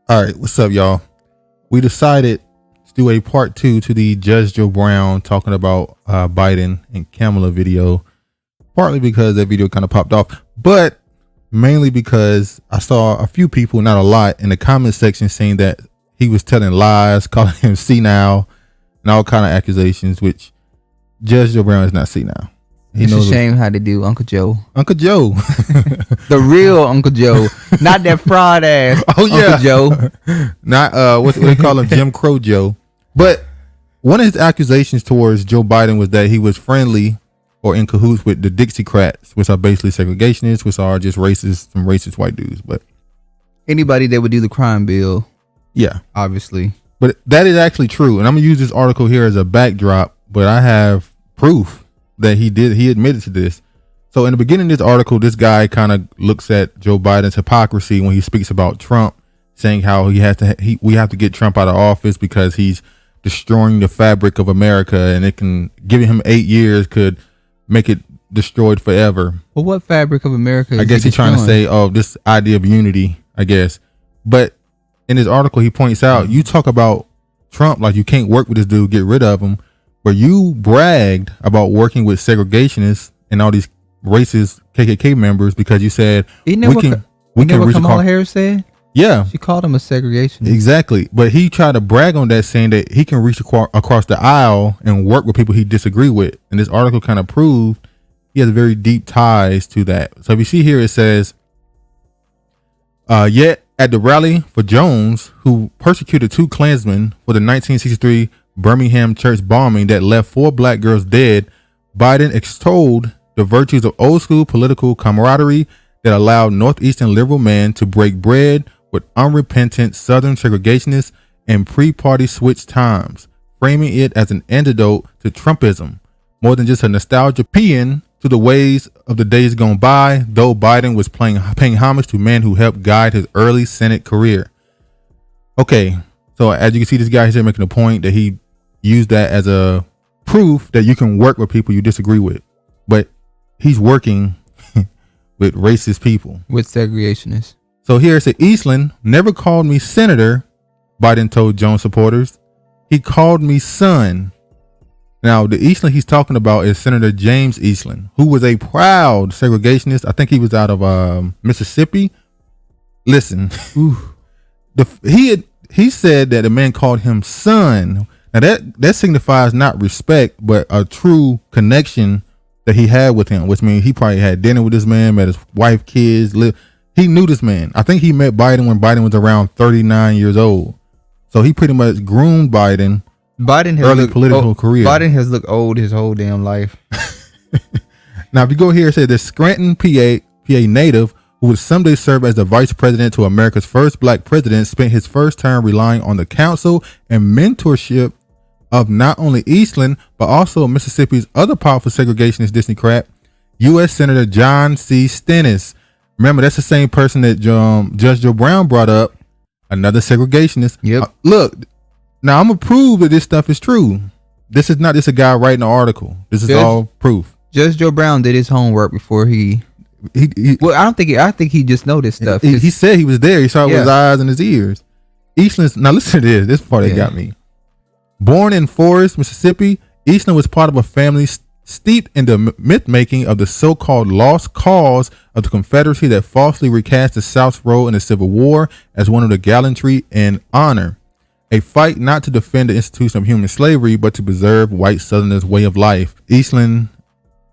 All right, what's up, y'all? We decided to do a part 2 to the Judge Joe Brown talking about Biden and Kamala video, partly because that video kind of popped off, but mainly because I saw a few people, not a lot, in the comment section saying that he was telling lies, calling him senile, and all kind of accusations, which Judge Joe Brown is not senile. It's a shame how they do Uncle Joe. Uncle Joe. The real Uncle Joe. Not that fraud ass Uncle Joe. Not what they call him, Jim Crow Joe. But one of his accusations towards Joe Biden was that he was friendly or in cahoots with the Dixiecrats, which are basically segregationists, which are just racist, some racist white dudes. But anybody that would do the crime bill. Yeah. Obviously. But that is actually true. And I'm going to use this article here as a backdrop, but I have proof that he admitted to this. So in the beginning of this article, this guy kind of looks at Joe Biden's hypocrisy when he speaks about Trump, saying how we have to get Trump out of office because he's destroying the fabric of America, and it can, giving him 8 years could make it destroyed forever. Well, what fabric of America is I guess he's trying to say, this idea of unity, I guess. But in his article, he points out, you talk about Trump like you can't work with this dude, get rid of him. Where you bragged about working with segregationists and all these racist KKK members because you said we can what Kamala Harris said? Yeah. She called him a segregationist. Exactly. But he tried to brag on that, saying that he can reach across the aisle and work with people he disagree with. And this article kind of proved he has very deep ties to that. So if you see here, it says, yet at the rally for Jones, who persecuted 2 Klansmen for the 1963 Birmingham church bombing that left 4 black girls dead, Biden extolled the virtues of old school political camaraderie that allowed Northeastern liberal men to break bread with unrepentant Southern segregationists in pre-party switch times, framing it as an antidote to Trumpism, more than just a nostalgia paean to the ways of the days gone by, though Biden was paying homage to men who helped guide his early Senate career. Okay, so as you can see, this guy here making a point that he used that as a proof that you can work with people you disagree with, but he's working with racist people, with segregationists. So here it said, Eastland never called me senator, Biden told Jones supporters. He called me son. Now the Eastland he's talking about is Senator James Eastland, who was a proud segregationist. I think he was out of Mississippi. Listen, he said that the man called him son. Now that signifies not respect, but a true connection that he had with him, which means he probably had dinner with this man, met his wife, kids, he knew this man. I think he met Biden when Biden was around 39 years old. So he pretty much groomed Biden early political career. Biden has looked old his whole damn life. Now, if you go here, it says the Scranton, PA native who would someday serve as the vice president to America's first black president spent his first term relying on the counsel and mentorship of not only Eastland, but also Mississippi's other powerful segregationist Dixiecrat, U.S. Senator John C. Stennis. Remember, that's the same person that Judge Joe Brown brought up, another segregationist. Yep. Look, now I'm going to prove that this stuff is true. This is not just a guy writing an article. This is all proof. Judge Joe Brown did his homework before he well, I think he just know this stuff. He said he was there. He saw it with his eyes and his ears. Eastland, now listen to this part that got me. Born in Forest, Mississippi, Eastland was part of a family steeped in the myth-making of the so-called lost cause of the Confederacy that falsely recast the South's role in the Civil War as one of the gallantry and honor, a fight not to defend the institution of human slavery, but to preserve white Southerners' way of life. Eastland,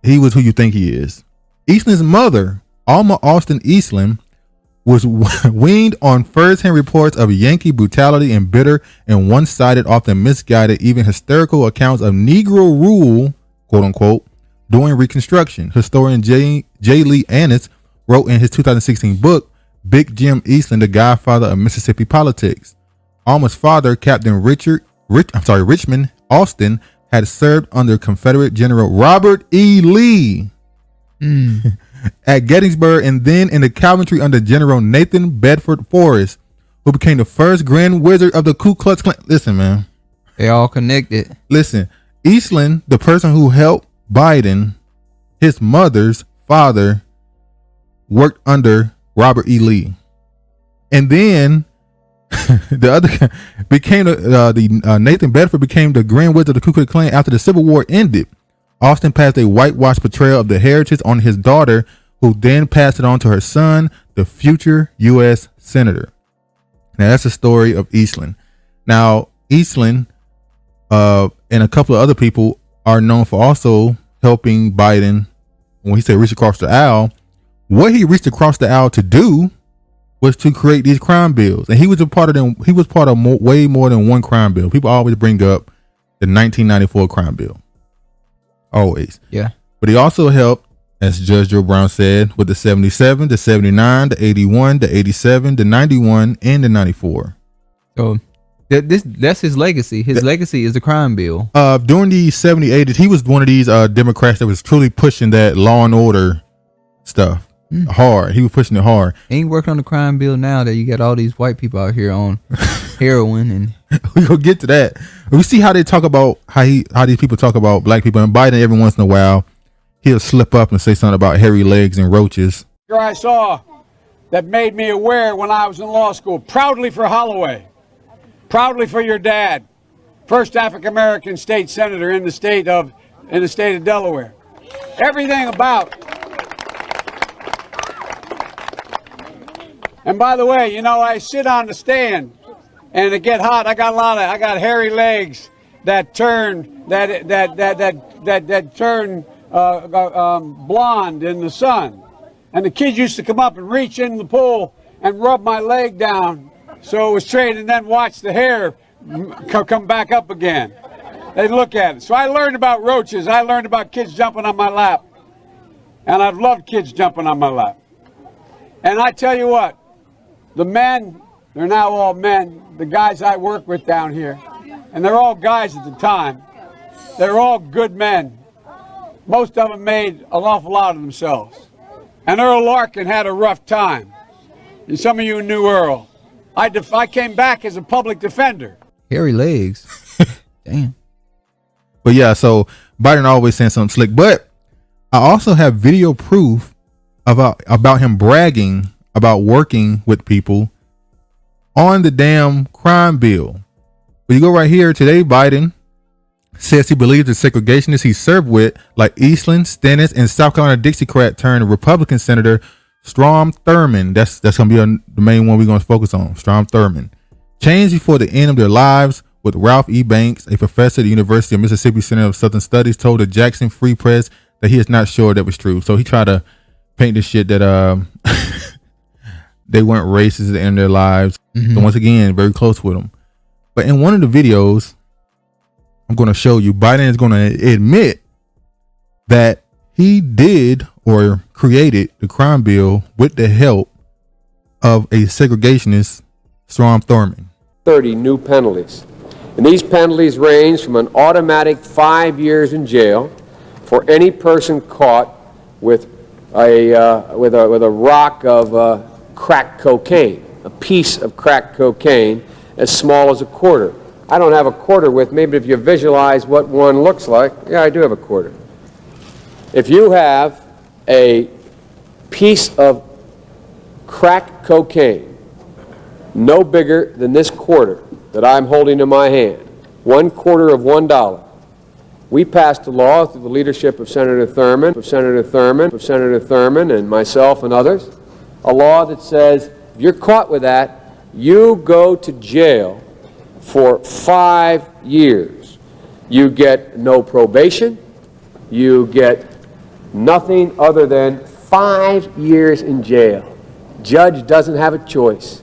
he was who you think he is. Eastland's mother, Alma Austin Eastland, was weaned on first-hand reports of Yankee brutality and bitter and one-sided, often misguided, even hysterical accounts of Negro rule, quote-unquote, during Reconstruction. Historian J. Lee Annis wrote in his 2016 book, Big Jim Eastland, the Godfather of Mississippi Politics. Alma's father, Captain Richmond Austin, had served under Confederate General Robert E. Lee at Gettysburg, and then in the Coventry under General Nathan Bedford Forrest, who became the first Grand Wizard of the Ku Klux Klan. Listen, man. They all connected. Listen, Eastland, the person who helped Biden, his mother's father, worked under Robert E. Lee. And then The other became Nathan Bedford became the Grand Wizard of the Ku Klux Klan after the Civil War ended. Austin passed a whitewashed portrayal of the heritage on his daughter, who then passed it on to her son, the future U.S. Senator. Now, that's the story of Eastland. Now, Eastland and a couple of other people are known for also helping Biden. When he said reach across the aisle, what he reached across the aisle to do was to create these crime bills. And he was a part of them. He was part of way more than one crime bill. People always bring up the 1994 crime bill. Always. Yeah. But he also helped, as Judge Joe Brown said, with the 77, the 79, the 81, the 87, the 91, and the 94. So that's his legacy. His legacy is the crime bill. During the 70s, 80s, he was one of these Democrats that was truly pushing that law and order stuff hard. He was pushing it hard. Ain't working on the crime bill now that you got all these white people out here on heroin, and we gonna get to that. We see how they talk about how these people talk about black people, and Biden every once in a while he'll slip up and say something about hairy legs and roaches. I saw that made me aware when I was in law school. Proudly for Holloway, proudly for your dad, first African American state senator in the state of Delaware. Everything about. And by the way, you know, I sit on the stand and it get hot. I got hairy legs that turn blonde in the sun. And the kids used to come up and reach in the pool and rub my leg down so it was straight, and then watch the hair come back up again. They'd look at it. So I learned about roaches. I learned about kids jumping on my lap. And I've loved kids jumping on my lap. And I tell you what, the men, they're now all men, the guys I work with down here, and they're all guys at the time. They're all good men. Most of them made an awful lot of themselves. And Earl Larkin had a rough time. And some of you knew Earl. I came back as a public defender. Hairy legs. Damn. But yeah, so Biden always saying something slick. But I also have video proof about him bragging about working with people on the damn crime bill. But you go right here today, Biden says he believes the segregationists he served with, like Eastland, Stennis, and South Carolina Dixiecrat turned Republican Senator Strom Thurmond. That's gonna be the main one we're gonna focus on. Strom Thurmond changed before the end of their lives. With Ralph E. Banks, a professor at the University of Mississippi Center of Southern Studies, told the Jackson Free Press that he is not sure that was true. So he tried to paint this shit that they weren't racist at the end of their lives. So once again, very close with them. But in one of the videos I'm going to show you, Biden is going to admit that he did or created the crime bill with the help of a segregationist, Strom Thurmond. 30 new penalties. And these penalties range from an automatic 5 years in jail for any person caught with a rock of crack cocaine, a piece of crack cocaine as small as a quarter. I don't have a quarter with me, but if you visualize what one looks like, yeah, I do have a quarter. If you have a piece of crack cocaine no bigger than this quarter that I'm holding in my hand, 1/4 of $1, we passed a law through the leadership of Senator Thurmond, and myself and others, a law that says if you're caught with that, you go to jail for 5 years. You get no probation. You get nothing other than 5 years in jail. Judge doesn't have a choice.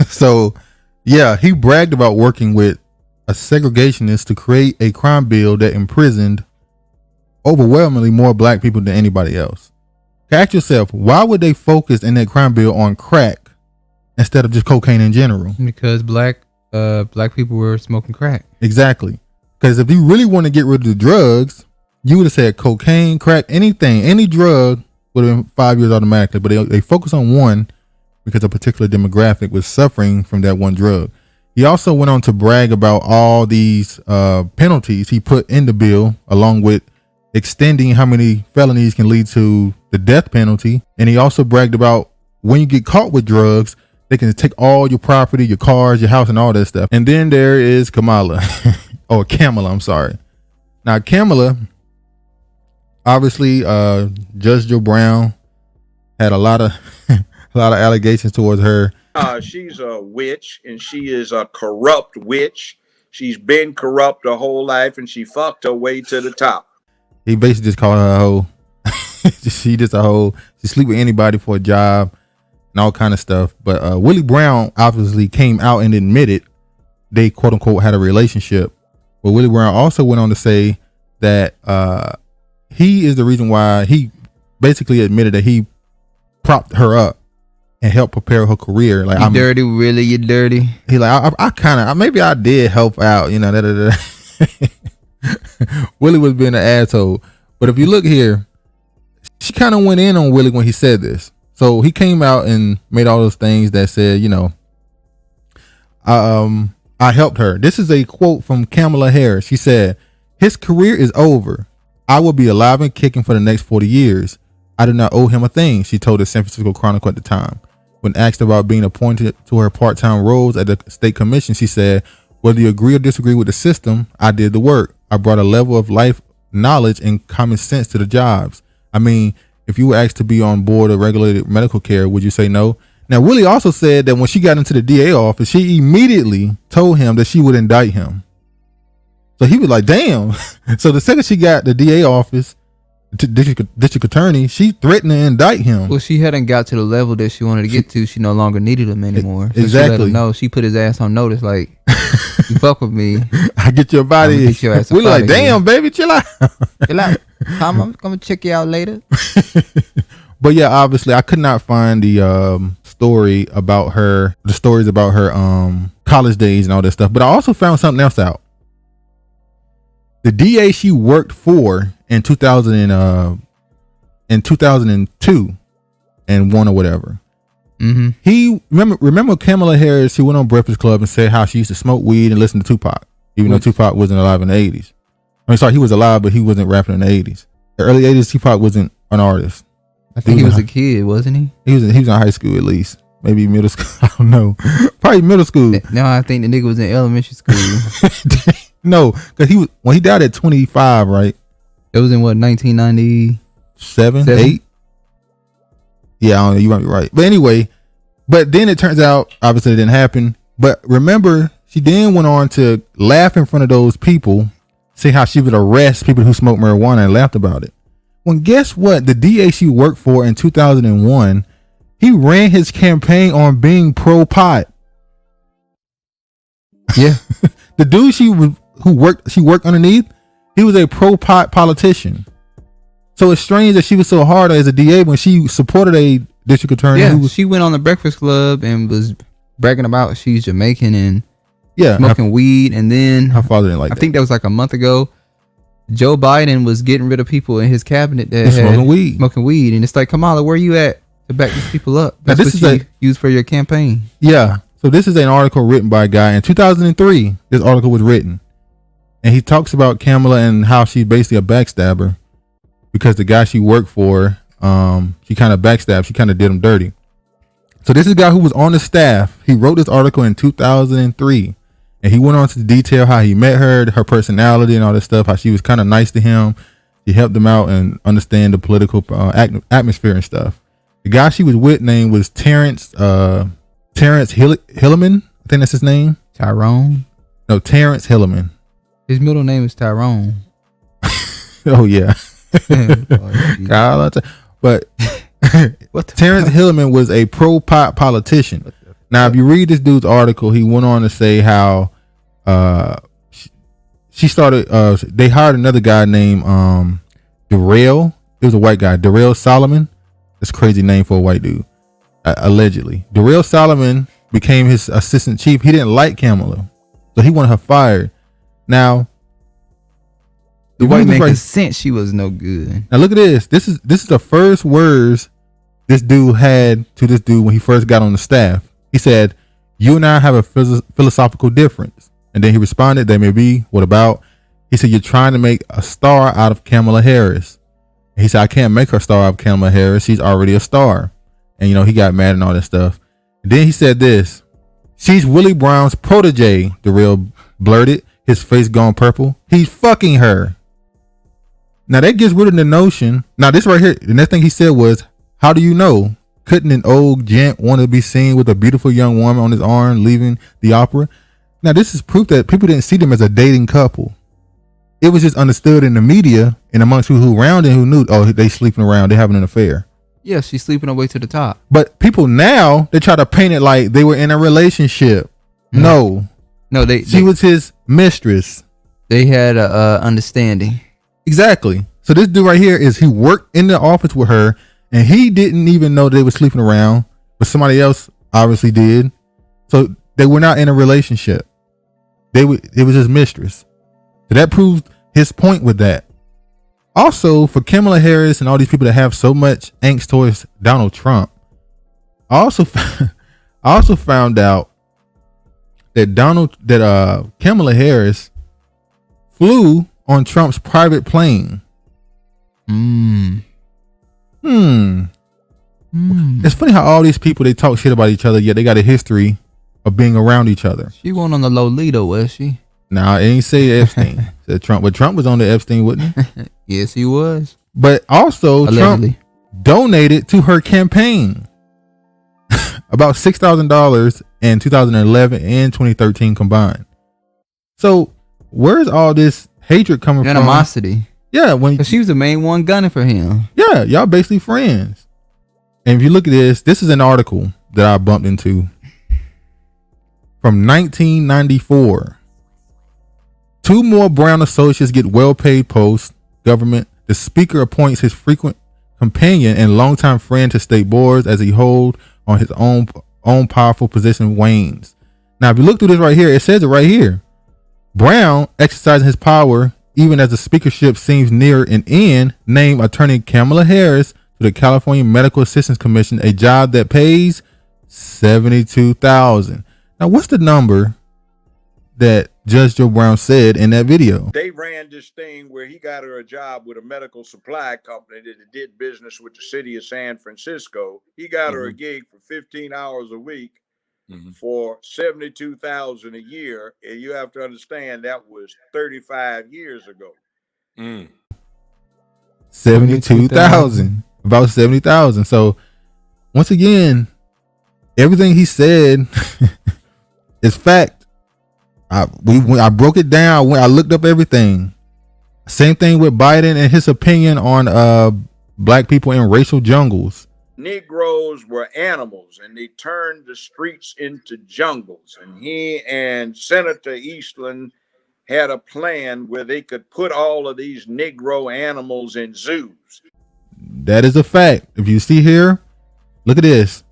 So, yeah, he bragged about working with a segregationist to create a crime bill that imprisoned overwhelmingly more black people than anybody else. Ask yourself, why would they focus in that crime bill on crack instead of just cocaine in general? Because black people were smoking crack. Exactly. Because if you really want to get rid of the drugs, you would have said cocaine, crack, anything, any drug would have been 5 years automatically. But they focus on one because a particular demographic was suffering from that one drug. He also went on to brag about all these penalties he put in the bill, along with extending how many felonies can lead to the death penalty. And he also bragged about when you get caught with drugs, They can take all your property, your cars, your house, and all that stuff. And then there is Kamala, or Kamala, I'm sorry. Now, Kamala, obviously, Judge Joe Brown had a lot of allegations towards her. She's a witch, and she is a corrupt witch. She's been corrupt her whole life, and she fucked her way to the top. He basically just called her a hoe. She just a hoe. She sleep with anybody for a job and all kind of stuff. But Willie Brown obviously came out and admitted they quote unquote had a relationship. But Willie Brown also went on to say that he is the reason why he basically admitted that he propped her up and helped prepare her career. Like, I'm dirty, really, you dirty. He like, I kind of, maybe I did help out, you know. Willie was being an asshole. But if you look here, she kind of went in on Willie when he said this. So he came out and made all those things that said, you know, I helped her. This is a quote from Kamala Harris. She said, "His career is over. I will be alive and kicking for the next 40 years. I do not owe him a thing," she told the San Francisco Chronicle at the time. When asked about being appointed to her part-time roles at the state commission, she said, "Whether you agree or disagree with the system, I did the work. I brought a level of life knowledge and common sense to the jobs. I mean, if you were asked to be on board of regulated medical care, would you say no?" Now, Willie also said that when she got into the DA office, she immediately told him that she would indict him. So he was like, damn. So the second she got the DA office, district attorney, she threatened to indict him. Well, she hadn't got to the level that she wanted to get to. She no longer needed him anymore. So exactly. She let him know. She put his ass on notice, like, you fuck with me, I get your body. Get your ass we like, damn, baby, chill out. Chill out. I'm gonna check you out later. But yeah, obviously, I could not find the stories about her college days and all that stuff. But I also found something else out. The DA she worked for in 2002 and won or whatever. Mm-hmm. He remember Kamala Harris, who went on Breakfast Club and said how she used to smoke weed and listen to Tupac, even though Tupac wasn't alive in the 80s. I mean, sorry, he was alive, but he wasn't rapping in the 80s. The early 80s, Tupac wasn't an artist. I think he was a kid, wasn't he? He was in high school at least. Maybe middle school. I don't know. Probably middle school. No, I think the nigga was in elementary school. No, because when he died at 25, right? It was in what, 1997, 8? Yeah, I don't know. You might be right. But anyway, but then it turns out, obviously it didn't happen. But remember, she then went on to laugh in front of those people, say how she would arrest people who smoke marijuana, and laughed about it. Well, guess what? The DA she worked for in 2001, he ran his campaign on being pro-pot. Yeah. The dude she worked underneath, he was a pro-pot politician. So it's strange that she was so hard as a DA when she supported a district attorney. Yeah, she went on the Breakfast Club and was bragging about she's Jamaican and smoking weed. And then her father didn't like that. I think that was like a month ago. Joe Biden was getting rid of people in his cabinet that had smoking weed. And it's like, Kamala, where you at to back these people up? That's now, this what you use for your campaign. Yeah. So this is an article written by a guy in 2003. This article was written. And he talks about Kamala and how she's basically a backstabber because the guy she worked for, she kind of backstabbed. She kind of did him dirty. So this is a guy who was on the staff. He wrote this article in 2003. And he went on to detail how he met her personality and all this stuff, how she was kind of nice to him. He helped him out and understand the political atmosphere and stuff. The guy she was with name was Terrence Hilleman. I think that's his name. Tyrone? No, Terrence Hilleman. His middle name is Tyrone. Oh, yeah. But Terrence Hilleman was a pro-pot politician. Now, if you read this dude's article, he went on to say how she started. They hired another guy named Darrell. It was a white guy, Darrell Solomon. That's a crazy name for a white dude. Allegedly, Darrell Solomon became his assistant chief. He didn't like Kamala, so he wanted her fired. Now, the white man consent she was no good. Now look at this. This is the first words this dude had to this dude when he first got on the staff. He said, "You and I have a philosophical difference." And then he responded, "They may be. What about?" He said, "You're trying to make a star out of Kamala Harris." And he said, "I can't make her star out of Kamala Harris. She's already a star." And, he got mad and all that stuff. Then he said this. She's Willie Brown's protege, Darrell blurted, his face gone purple. He's fucking her. Now that gets rid of the notion. Now this right here, the next thing he said was, how do you know? Couldn't an old gent want to be seen with a beautiful young woman on his arm leaving the opera? Now this is proof that people didn't see them as a dating couple. It was just understood in the media and amongst who around and who knew, oh, they sleeping around, they having an affair. Yeah, she's sleeping her way to the top. But people now, they try to paint it like they were in a relationship. No, she was his mistress. They had a understanding. Exactly. So this dude right here he worked in the office with her, and he didn't even know they were sleeping around, but somebody else obviously did. So they were not in a relationship. It was his mistress. So that proves his point with that. Also, for Kamala Harris and all these people that have so much angst towards Donald Trump, I also found out that Kamala Harris flew on Trump's private plane. It's funny how all these people, they talk shit about each other, yet they got a history of being around each other. She went on the Lolita, was she? Nah, it ain't say Epstein. Said Trump, but Trump was on the Epstein, wasn't he? Yes, he was. But also, allegedly, Trump donated to her campaign about $6,000 in 2011 and 2013 combined. So where's all this hatred coming from? Animosity. Yeah, because she was the main one gunning for him. Yeah, y'all basically friends. And if you look at this is an article that I bumped into from 1994. 2 more Brown associates get well-paid posts. Government. The speaker appoints his frequent companion and longtime friend to state boards as he hold on his own powerful position wanes. Now, if you look through this right here, it says it right here. Brown, exercising his power even as the speakership seems near an end, named Attorney Kamala Harris to the California Medical Assistance Commission, a job that pays $72,000. Now, what's the number that Judge Joe Brown said in that video? They ran this thing where he got her a job with a medical supply company that did business with the city of San Francisco. He got her a gig for 15 hours a week for $72,000 a year. And you have to understand that was 35 years ago. 72,000, about 70,000. So once again, everything he said is fact. I broke it down. I looked up everything. Same thing with Biden and his opinion on black people in racial jungles. Negroes were animals and they turned the streets into jungles. And he and Senator Eastland had a plan where they could put all of these Negro animals in zoos. That is a fact. If you see here, look at this.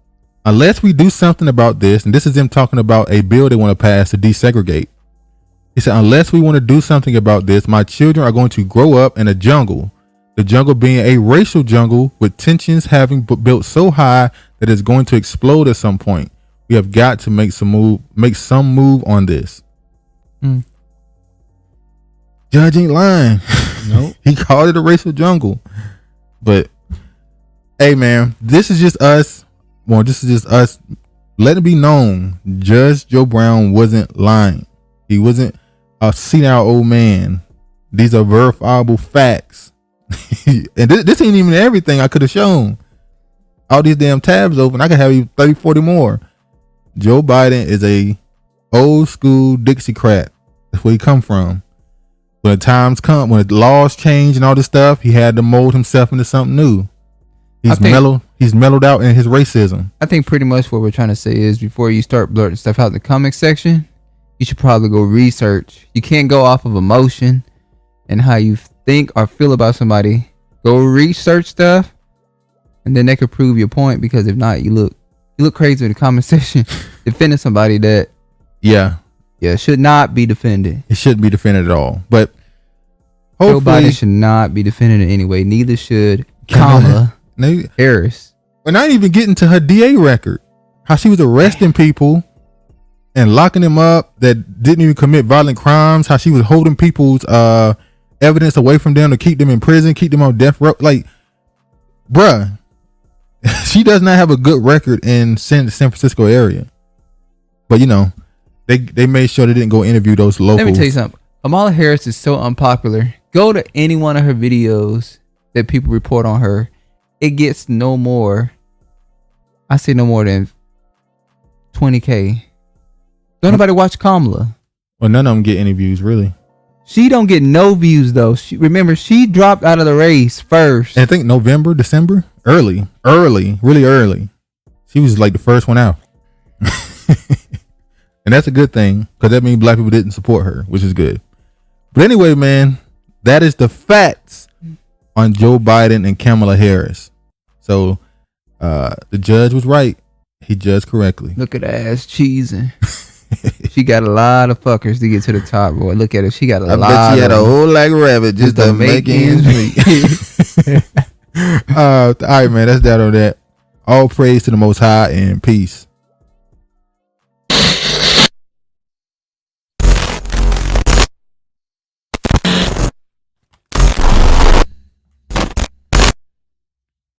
Unless we do something about this, and this is them talking about a bill they want to pass to desegregate. He said, unless we want to do something about this, my children are going to grow up in a jungle. The jungle being a racial jungle with tensions having built so high that it's going to explode at some point. We have got to make some move on this. Judge ain't lying. Nope. He called it a racial jungle. But hey man, this is just us. Well, this is just us. Let it be known, Judge Joe Brown wasn't lying. He wasn't a senile old man. These are verifiable facts. And this ain't even everything I could have shown. All these damn tabs open. I could have 30, 40 more. Joe Biden is a old school Dixiecrat. That's where he come from. When the times come, when the laws change and all this stuff, he had to mold himself into something new. He's mellowed out in his racism. I think pretty much what we're trying to say is before you start blurting stuff out in the comment section, you should probably go research. You can't go off of emotion and how you think or feel about somebody. Go research stuff, and then they could prove your point. Because if not, you look crazy in the comment section defending somebody that should not be defended. It shouldn't be defended at all. But Joe Biden should not be defended in any way. Neither should Kamala Harris. We're not even getting to her DA record. How she was arresting people and locking them up that didn't even commit violent crimes. How she was holding people's evidence away from them to keep them in prison, keep them on death row. Like, bruh, she does not have a good record in San Francisco area. But you know, they made sure they didn't go interview those locals. Let me tell you something. Kamala Harris is so unpopular. Go to any one of her videos that people report on her. It gets no more. I say no more than 20K. Don't nobody watch Kamala. Well, none of them get any views, really. She don't get no views though. Remember, she dropped out of the race first. And I think November, December, really early. She was like the first one out. And that's a good thing, because that means black people didn't support her, which is good. But anyway, man, that is the facts on Joe Biden and Kamala Harris. So the judge was right. He judged correctly. Look at her ass cheesing. She got a lot of fuckers to get to the top, boy. Look at her. She got a lot. I bet she had a whole like rabbit just to make ends meet. All right, man. That's that on that. All praise to the Most High and peace.